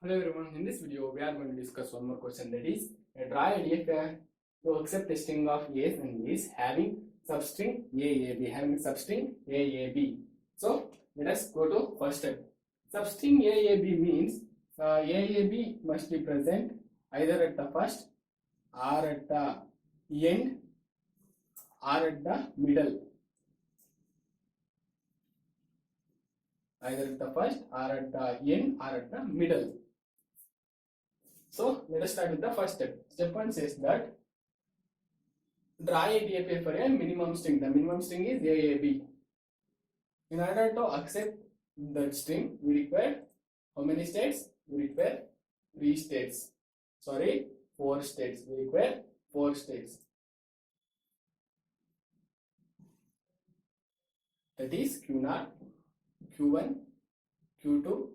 Hello everyone, in this video we are going to discuss one more question, that is draw a DFA to accept a string of A's and B's having substring AAB. So let us go to first step. Substring AAB means AAB must be present either at the first or at the end or at the middle. Either at the first or at the end or at the middle. So let us start with the first step. Step 1 says that draw a DFA for a minimum string. The minimum string is AAB. In order to accept that string, we require how many states? We require 3 states. Sorry, 4 states. We require 4 states. That is Q0, Q1, Q2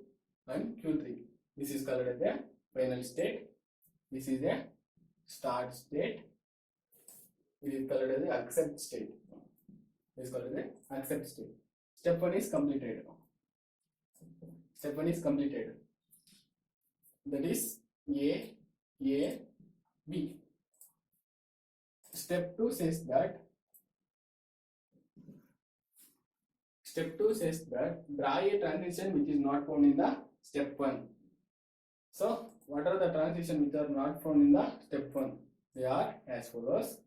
and Q3. This is called as the final state. This is a start state. It is called as the accept state. This is called as the accept state. Step 1 is completed. Step 1 is completed. That is A, B. Step 2 says that draw a transition which is not found in the step 1. So what are the transitions which are not found in the step 1? They are as follows: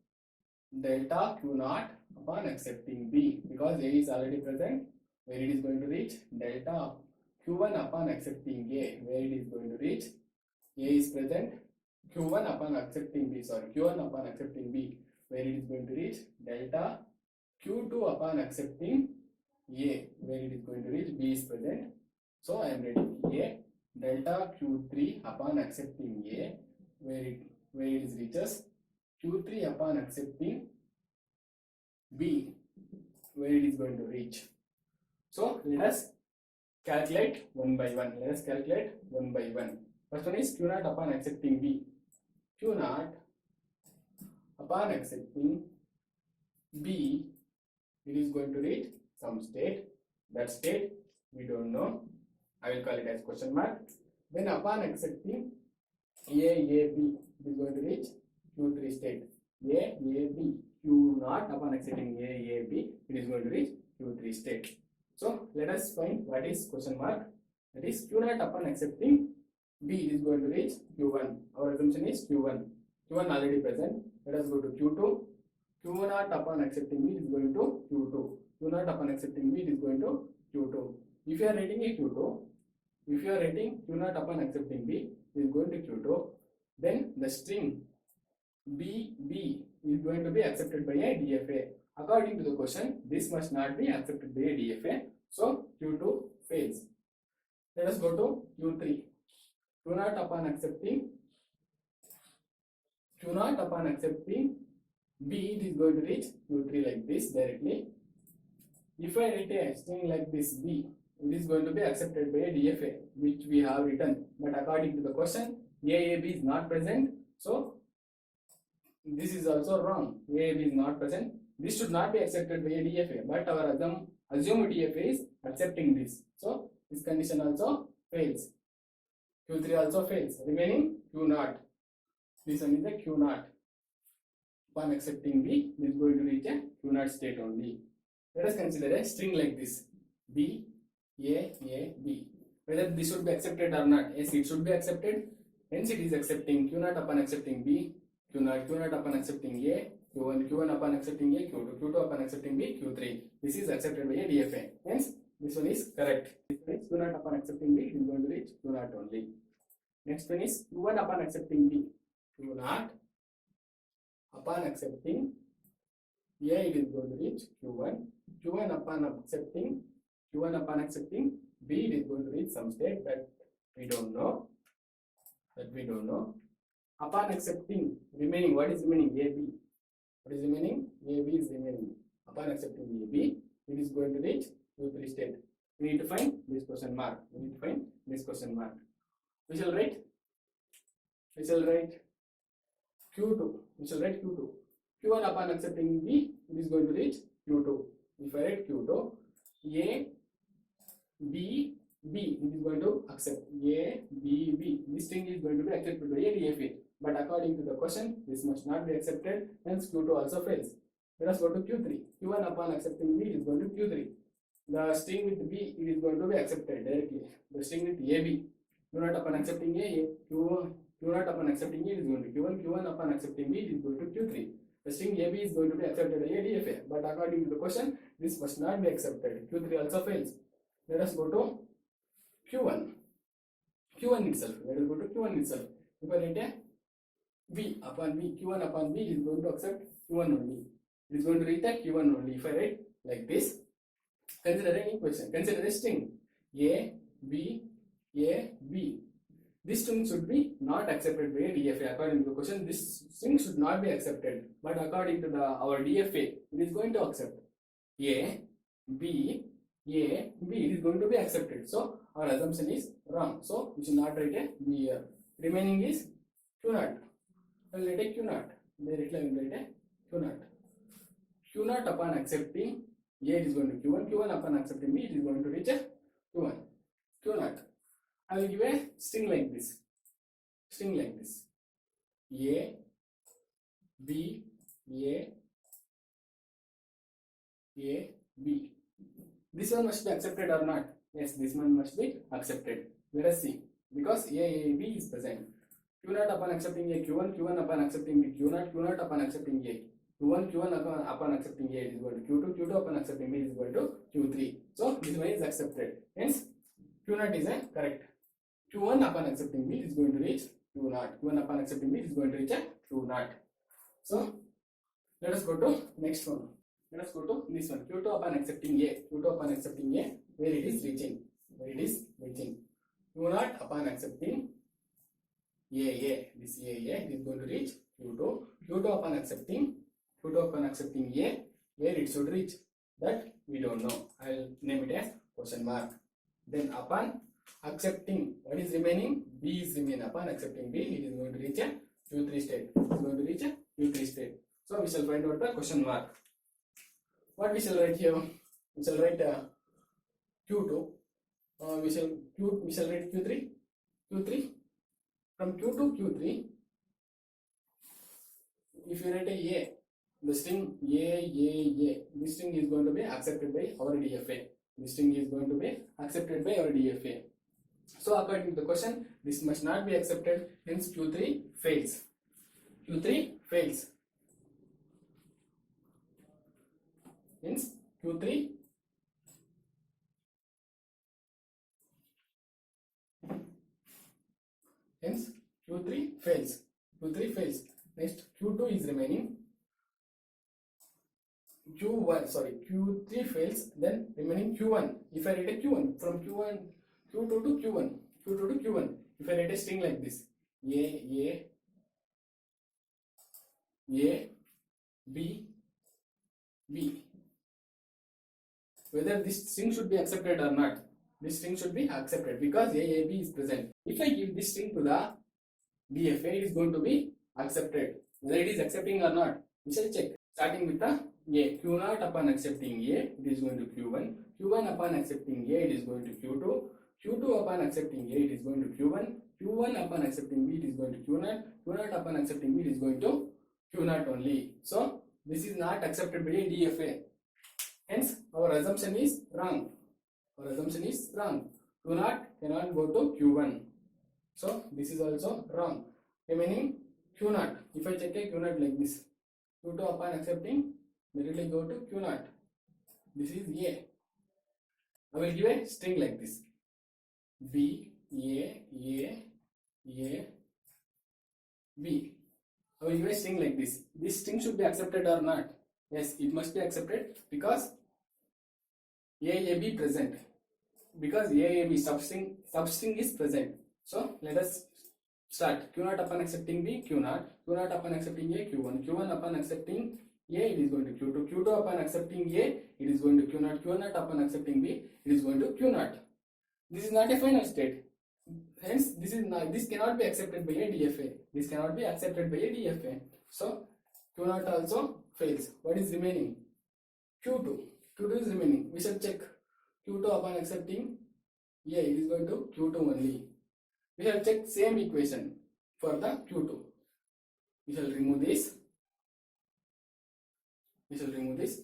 delta Q0 upon accepting B, because A is already present, where it is going to reach delta Q1 upon accepting A, where it is going to reach A is present, Q1 upon accepting B, Q1 upon accepting B, where it is going to reach delta Q2 upon accepting A, where it is going to reach B is present. So I am writing A delta Q3 upon accepting A, where it reaches Q3 upon accepting B, where it is going to reach. So let us calculate one by one. First one is Q0 upon accepting B. Q0 upon accepting B, it is going to reach some state. That state we don't know. I will call it as question mark. Then upon accepting AAB, it is going to reach Q3 state. AAB, Q0 upon accepting AAB, it is going to reach Q3 state. So let us find what is question mark. That is Q0 upon accepting B, it is going to reach Q1. Our assumption is Q1. Q1 already present. Let us go to Q2. Q0 upon accepting B is going to Q2. Q0 upon accepting B is going to Q2. If you are writing a Q2, if you are writing Q0 upon accepting B is going to Q2, then the string B is going to be accepted by a DFA. According to the question, this must not be accepted by a DFA. So Q2 fails. Let us go to Q3. Q0 upon accepting B, it is going to reach Q3 like this directly. If I write a string like this B, it is going to be accepted by a DFA, which we have written. But according to the question, AAB is not present. So this is also wrong. AAB is not present. This should not be accepted by a DFA. But our assumed DFA is accepting this. So this condition also fails. Q3 also fails. Remaining Q0. This one is a Q0. Upon accepting B, this is going to reach a Q0 state only. Let us consider a string like this: B, A, B. Whether this should be accepted or not. Yes, it should be accepted. Hence it is accepting Q0 upon accepting B, Q0 upon accepting A, Q1 upon accepting A, Q2 upon accepting B, Q3. This is accepted by a DFA. Hence this one is correct. This one is Q0 upon accepting B, it is going to reach Q0 only. Next one is Q1 upon accepting B. Q0 upon accepting A, it is going to reach Q1. Q1 upon accepting B, it is going to reach some state that we don't know. Upon accepting remaining, what is remaining? AB. What is remaining? AB is remaining. Upon accepting AB, it is going to reach Q3 state. We need to find this question mark. We shall write Q2. Q1 upon accepting B, it is going to reach Q2. If I write Q2, A, B, B, it is going to accept A, B, B. This string is going to be accepted by a DFA. But according to the question, this must not be accepted, hence Q2 also fails. Let us go to Q3. Q1 upon accepting B is going to Q3. The string with B, it is going to be accepted directly. The string with AB, Q0 upon accepting A, Q0 upon accepting A is going to Q1, Q1 upon accepting B is going to Q3. The string AB is going to be accepted by a DFA. But according to the question, this must not be accepted. Q3 also fails. Let us go to Q1. Q1 itself. Let us go to Q1 itself. If I write a B upon B, Q1 upon B is going to accept Q1 only. It is going to read that Q1 only. If I write like this, consider an equation. Consider a string A, B, A, B. This string should be not accepted by a DFA. According to the question, this string should not be accepted. But according to our DFA, it is going to accept A, B, A, B. It is going to be accepted. So our assumption is wrong. So we should not write a B here. Remaining is Q0. I will write a Q0. Directly I will write a Q0. Q0 upon accepting A, it is going to Q1. Q1 upon accepting B, it is going to reach a Q1. Q0. I will give a string like this. String like this. A, B, A, B. This one must be accepted or not? Yes, this one must be accepted. Let us see. Because A, B is present. Q0 upon accepting A, Q1, Q1 upon accepting B, Q0, Q0 upon accepting A. Q1, Q1 upon accepting A is equal to Q2, Q2 upon accepting B is equal to Q3. So this one is accepted. Hence, Q0 is a correct. Q1 upon accepting B is going to reach Q0. Q1 upon accepting B is going to reach a Q0. So let us go to next one. Let us go to this one. Q2 upon accepting A. Q2 upon accepting A, where it is reaching. Where it is reaching. Q0 upon accepting A. This A is going to reach Q2. Q2 upon accepting A, where it should reach. That we don't know. I'll name it as question mark. Then upon accepting, what is remaining? B is remaining. Upon accepting B, it is going to reach a Q3 state. It is going to reach a Q3 state. So we shall find out the question mark. What we shall write here? We shall write Q2. We shall write Q3. Q3. From Q to Q3, if you write a, the string A, this string is going to be accepted by our DFA. This string is going to be accepted by our DFA. So according to the question, this must not be accepted, hence Q3 fails. Q3 fails. Hence Q3 fails. Q3 fails. Next Q2 is remaining. Q3 fails, then remaining Q1. If I write a Q1, from Q2 to Q1, if I write a string like this, A, B, B. Whether this string should be accepted or not, this string should be accepted because A, B is present. If I give this string to the DFA, it is going to be accepted. Whether it is accepting or not, we shall check. Starting with the A, Q0 upon accepting A, it is going to Q1. Q1 upon accepting A, it is going to Q2. Q2 upon accepting A, it is going to Q1. Q1 upon accepting B, it is going to Q0. Q0 upon accepting B, it is going to Q0 only. So this is not accepted by a DFA. Hence our assumption is wrong. Q0 cannot go to Q1. So this is also wrong. Remaining Q0. If I check a Q0 like this, Q2 upon accepting, directly go to Q0. This is A. I will give a string like this. B, A, B. I will give a string like this. This string should be accepted or not? Yes, it must be accepted because A, B present. Because A, B substring is present. So let us start. Q0 upon accepting B, Q0. Q0 upon accepting A, Q1. Q1 upon accepting A, it is going to Q2. Q2 upon accepting A, it is going to Q0. Q0 upon accepting B, it is going to Q0. This is not a final state. Hence, this cannot be accepted by a DFA. This cannot be accepted by a DFA. So Q0 also fails. What is remaining? Q2. Q2 is remaining. We shall check. Q2 upon accepting Yeah, it is going to Q2 only. We have checked same equation for the Q2. We shall remove this. We shall remove this.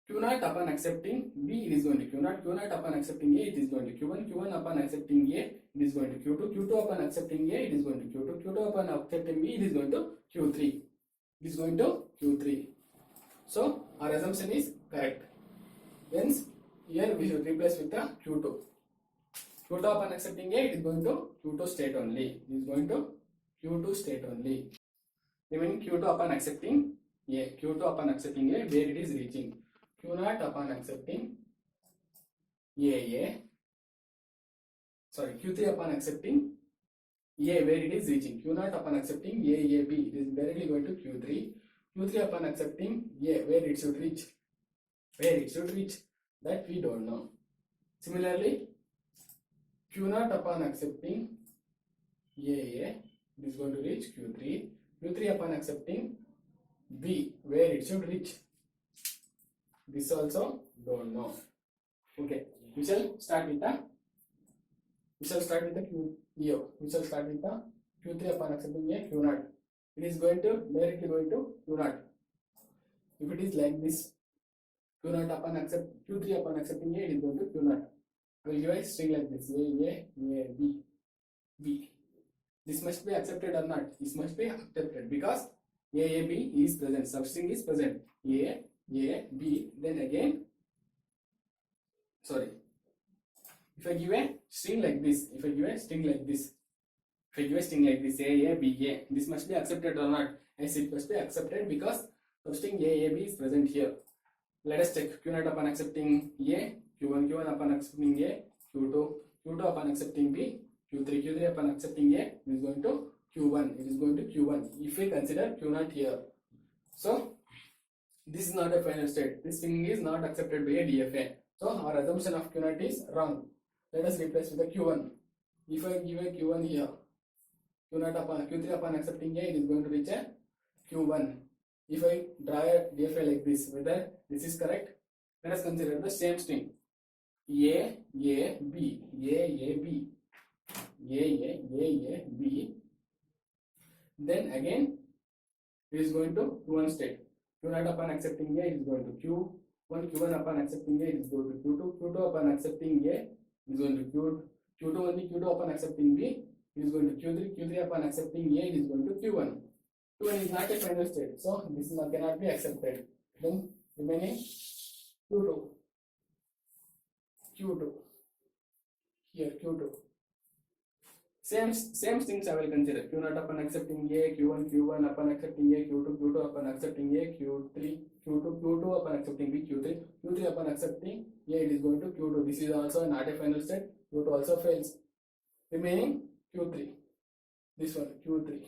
Q naught upon accepting B, it is going to Q naught. Q naught upon accepting A, it is going to Q1. Q1 upon accepting A, it is going to Q2. Q2 upon accepting A, it is going to Q2. Q2 upon accepting B, it is going to Q3. It is going to Q3. So our assumption is correct. Hence, here we should replace with the Q2. Q2 upon accepting A, it is going to Q2 state only. It is going to Q2 state only. Remaining Q2 upon accepting A. Q2 upon accepting A, where it is reaching. Q naught upon accepting AA. Sorry, Q3 upon accepting A, where it is reaching. Q naught upon accepting AAB, it is directly going to Q3. Q3 upon accepting A, where it should reach. Where it should reach, that we don't know. Similarly, Q naught upon accepting AA, it is going to reach Q3. Q3 upon accepting B, where it should reach. This also don't know. Okay, we shall start with the Q. We shall start with the Q3 upon accepting A, Q naught. It is going to directly going to Q naught. If it is like this, Q3 upon accepting A, it is going to Q naught. I will give a string like this: A, B, B. This must be accepted or not? This must be accepted because A, B is present. Substring is present. A, B. Then again, sorry. If I give a string like this, A, B, A, this must be accepted or not? Yes, it must be accepted because substring A, B is present here. Let us check. Q naught upon accepting A, Q1 upon accepting A, Q2 upon accepting B, Q3 upon accepting A, it is going to Q1. It is going to Q1 if we consider Q naught here. So this is not a final state. This thing is not accepted by a DFA. So our assumption of Q naught is wrong. Let us replace with the Q1. If I give a Q1 here, Q3 upon accepting A, it is going to reach a Q1. If I draw a DFA like this, whether this is correct, let us consider the same string. A, B, B. B. Then again, it is going to Q1 state. Q naught upon accepting A, it is going to Q1 upon accepting A, it is going to Q2 upon accepting A, it is going to Q2 upon accepting B, it is going to Q3 upon accepting A, it is going to Q1. Q1 is not a final state, so this cannot be accepted. Then remaining Q2. Here Q2. Same things I will consider. Q naught upon accepting A, Q1 upon accepting A, Q2 upon accepting A, Q2 upon accepting B, Q3 upon accepting A, it is going to Q2. This is also not a final state. Q2 also fails. Remaining Q3. This one Q3.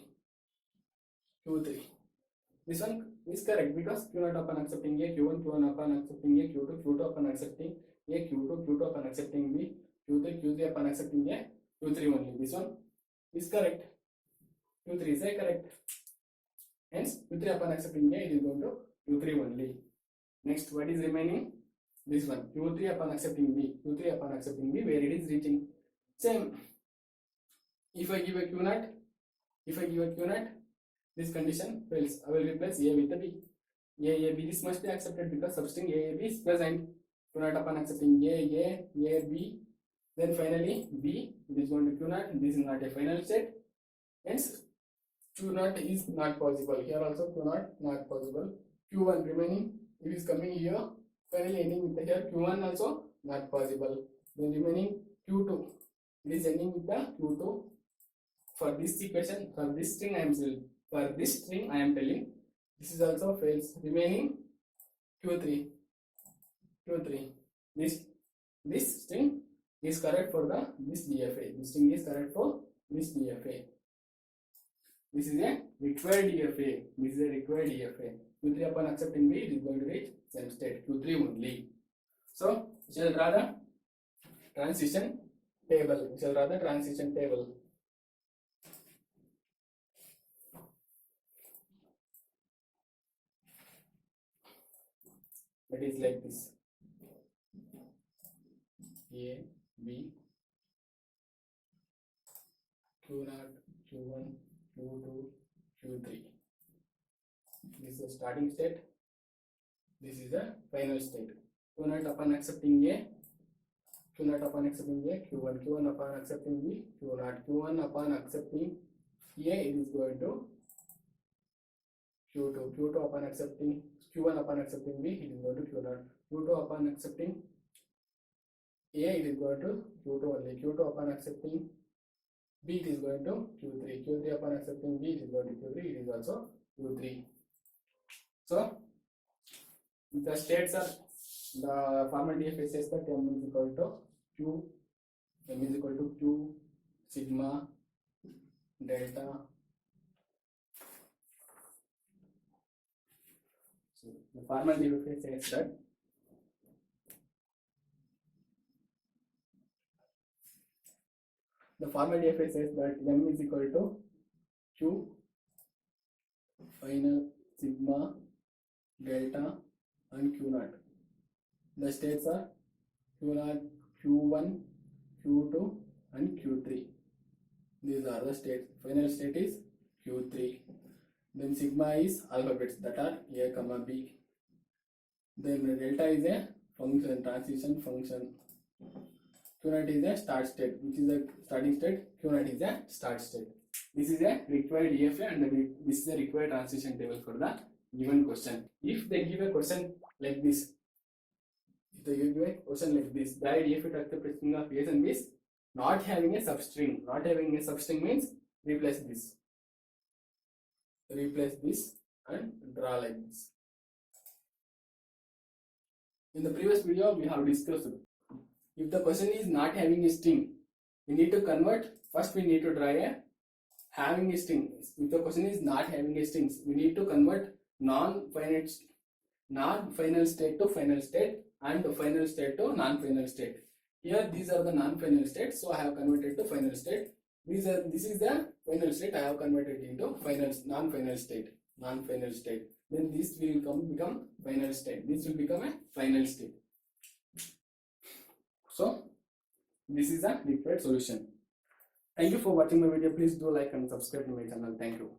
This one is correct because Q naught upon accepting A, Q1 upon accepting A, Q2 upon accepting A, Q2 upon accepting B, Q3 upon accepting A, Q3 only. This one is correct. Q3 is correct. Hence, Q3 upon accepting A, it is going to Q3 only. Next, what is remaining? This one, Q3 upon accepting B, where it is reaching. Same. If I give a Q naught, this condition fails. I will replace A with the B. A, B. This must be accepted because substring A, B is present. Q naught upon accepting A, B. Then finally B, it is going to Q naught. This is not a final state. Hence, Q naught is not possible. Here also Q naught not possible. Q1 remaining, it is coming here. Finally ending with the here Q1 also not possible. Then remaining Q2, it is ending with the Q2. For this equation, for this string I am telling, this is also fails. Remaining Q3. This string is correct for this DFA. This string is correct for this DFA. This is a required DFA. Q3 upon accepting B, it is going to reach same state. Q3 only. So we shall draw the transition table. It is like this: A, B, Q0, Q1, Q2, Q3. This is the starting state. This is the final state. Q0 upon accepting A, Q0 upon accepting A, Q1, Q1 upon accepting B, Q0, Q1 upon accepting A, it is going to Q2, Q2 upon accepting Q1 upon accepting B, it is going to Q0, Q2 upon accepting A, it is going to Q2 only, Q2 upon accepting B, it is going to Q3, Q3 upon accepting B, it is going to Q3, it is also Q3. So the states are, the formal DFA says that M is equal to Q, M is equal to Q sigma delta. So the formal DFA says that M is equal to Q final sigma delta and Q0. The states are Q0, Q1, Q2 and Q3. These are the states. Final state is Q3. Then sigma is alphabets that are A comma B. Then delta is a function, transition function. Q0 is a start state, which is a starting state. Q0 is a start state. This is a required DFA and this is a required transition table for the given question. If they give a question like this, the DFA to accept a string of A's and B's not having a substring. Not having a substring means replace this and draw like this. In the previous video, we have discussed if the question is not having a string, we need to convert. First, we need to draw a having a string. If the question is not having a string, we need to convert non-final state to final state and the final state to non-final state. Here these are the non-final states, so I have converted to final state. This is the final state, I have converted into non-final state. Then this will become final state. This will become a final state. So this is a required solution. Thank you for watching my video. Please do like and subscribe to my channel. Thank you.